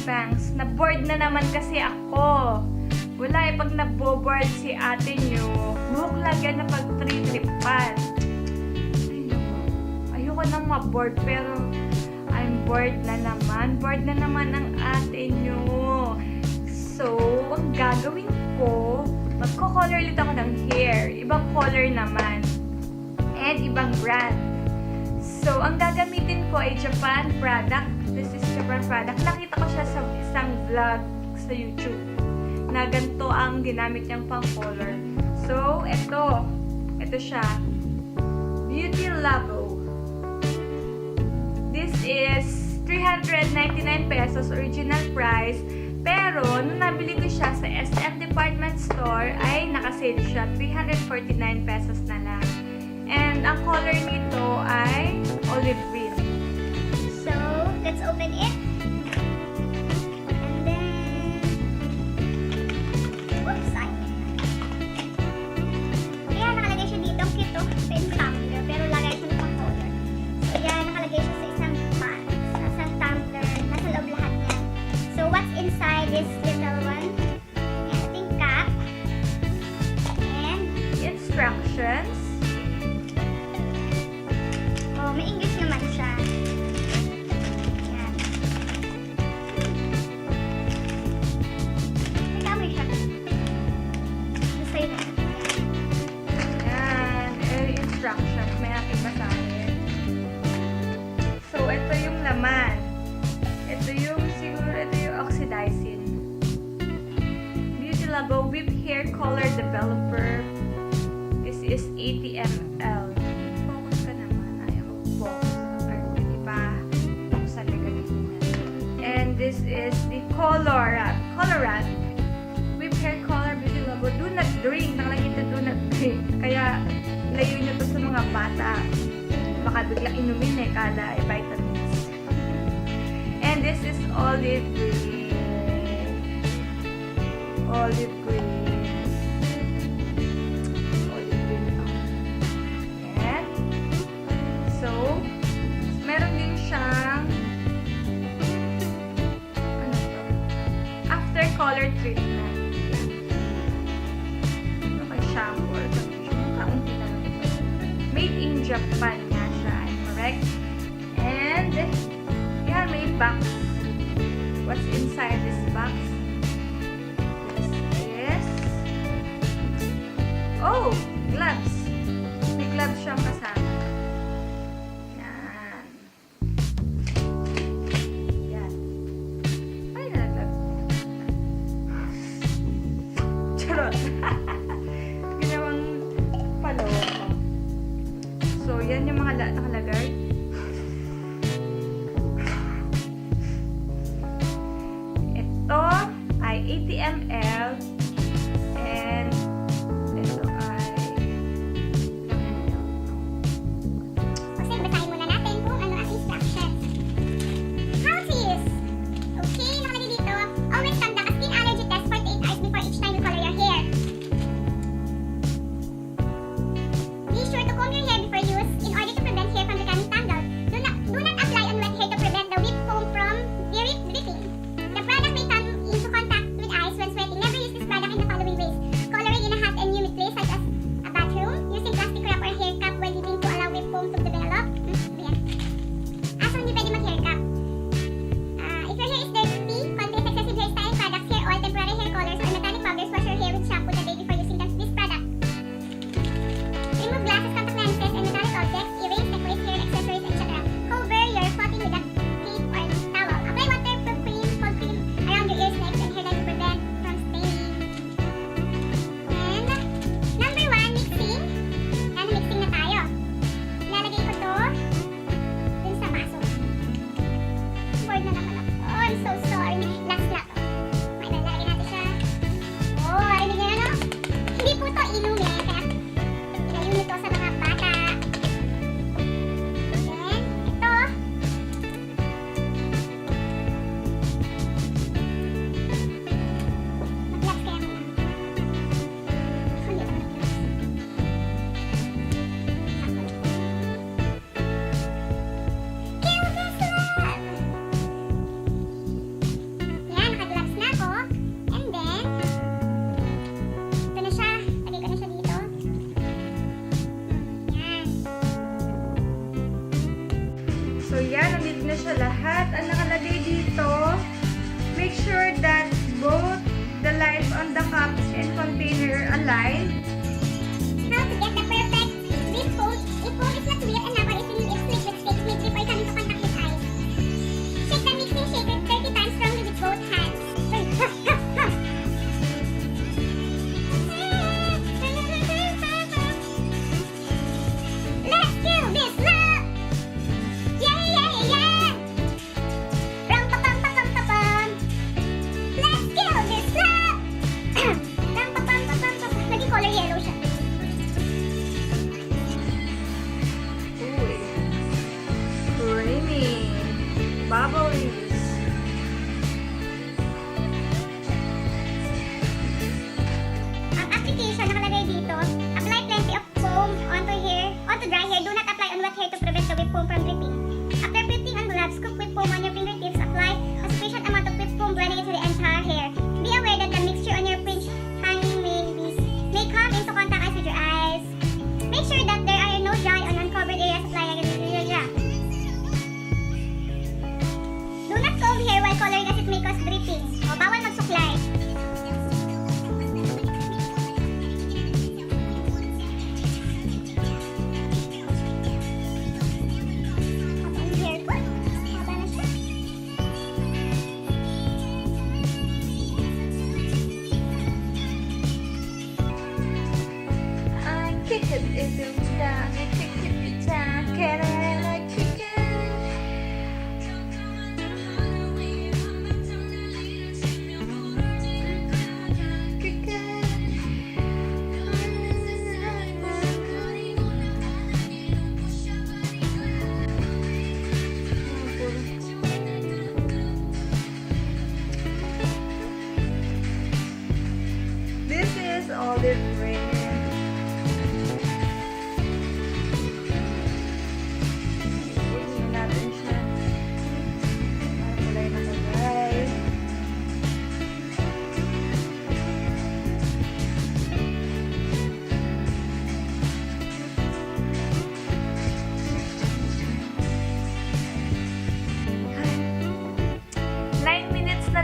bangs. Na-bored na naman kasi ako. Wala eh, pag naboboard si ate nyo, buhok lagyan na pag tripan. Ayoko nang ma-board, pero I'm bored na naman. Bored na naman ang ate nyo. So, ang gagawin ko, magko-color ulit ako ng hair. Ibang color naman. And ibang brand. So, ang gagamitin ko ay Japan product. This is Japan product. Nakita ko siya sa isang vlog sa YouTube na ganito ang ginamit niyang pang color. So, ito siya. BeautyLabo. This is 399 pesos original price. Pero, nung nabili ko siya sa SM Department Store, ay nakasale siya. 349 pesos na lang. And ang color nito ay olive green. So, let's open it. And then, oops, ayan, nakalagay siya dito. Ang cute to. Pen tumbler. Pero lagay siya ng pang-color. So, yan, nakalagay siya sa isang pan. Sa isang tumbler. Nasa loob lahat yan. So, what's inside this little one? Ayan, ating cap. And, Instructions. may English naman siya. Ayan. Nagkamay siya. Basta yun. Ayan. Instructions. May aking basahin. So, ito yung laman. Siguro ito yung oxidizing. BeautyLabo Whip Hair Color Developer. This is 80 ml. And this is the colorant. Whip Hair Color BeautyLabo. Do not drink. Nakalagay ito, do not drink. Kaya, layo nyo to sa mga bata. Baka bigla inumin eh, kada ay vitamins. And this is olive green. Olive green. Olive green. And, so, meron din siyang color treatment. Okay, shampoo or conditioner. Kaunti na lang. Made in Japan nga siya. I'm correct. And, yan, may box. What's inside this box? This is, oh, gloves. May gloves siyang kasama. Ginawang paloma. So, yan yung mga nakalagay. Ito ay 80 ml and ito ay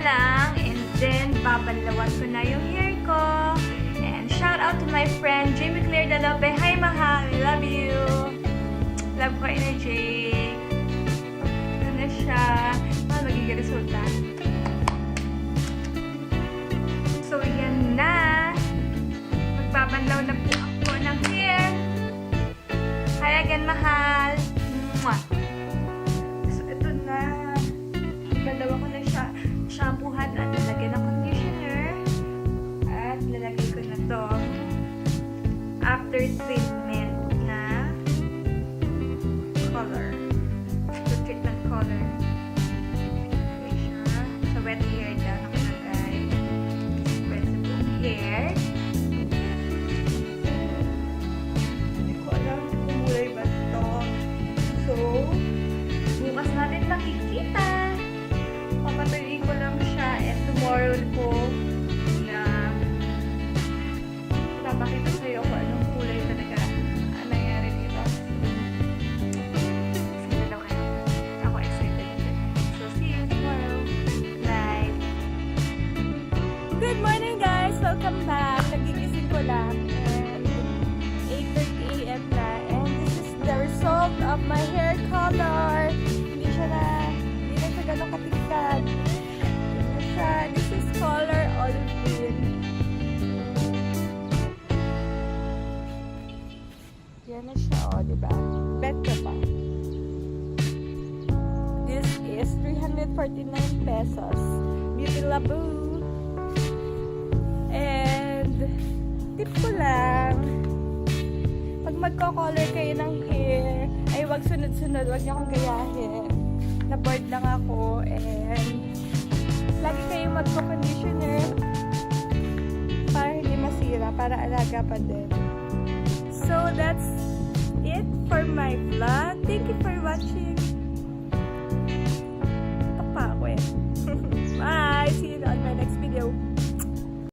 lang. And then, babanlawan ko na yung hair ko. And shout out to my friend, Jamie Claire Dalope. Hi, mahal. I love you. Love ko na, Jake. Ito na siya. Magiging resulta. So, yan na. Magbabanlaw na po ako ng hair. Hi again, mahal. Mwah. So, ito na. Banlaw ko na siya. Shampoohan at lalagyan ng conditioner. At lalagay ko na to after treatment na color. So, treatment color. Okay siya. So, wet hair daw nakalagay. Wet sa buong hair. Hindi ko alam kung mulay ba ito. So, bukas natin makikita. Papatuloy ko lang siya and tomorrow ko na papakita sa'yo kung anong kulay talaga ang nangyari dito. Excited daw kayo. Ako excited din. So, see you tomorrow. Night. Good morning, guys! Welcome back. Nagigising ko lang and 8:30 a.m. na and this is the result of my hair color. Hindi na siya ganun katigtad. This is color olive green. Yan na siya, o, diba? Better pa. This is 349 pesos. BeautyLabo. And, tip ko lang, pag magko-color kayo ng hair, ay wag sunod-sunod, wag niyo akong gayahin. Na-bored lang ako, and lagi kayong magko-conditioner para hindi masira, para alaga pa din. So, that's it for my vlog. Thank you for watching.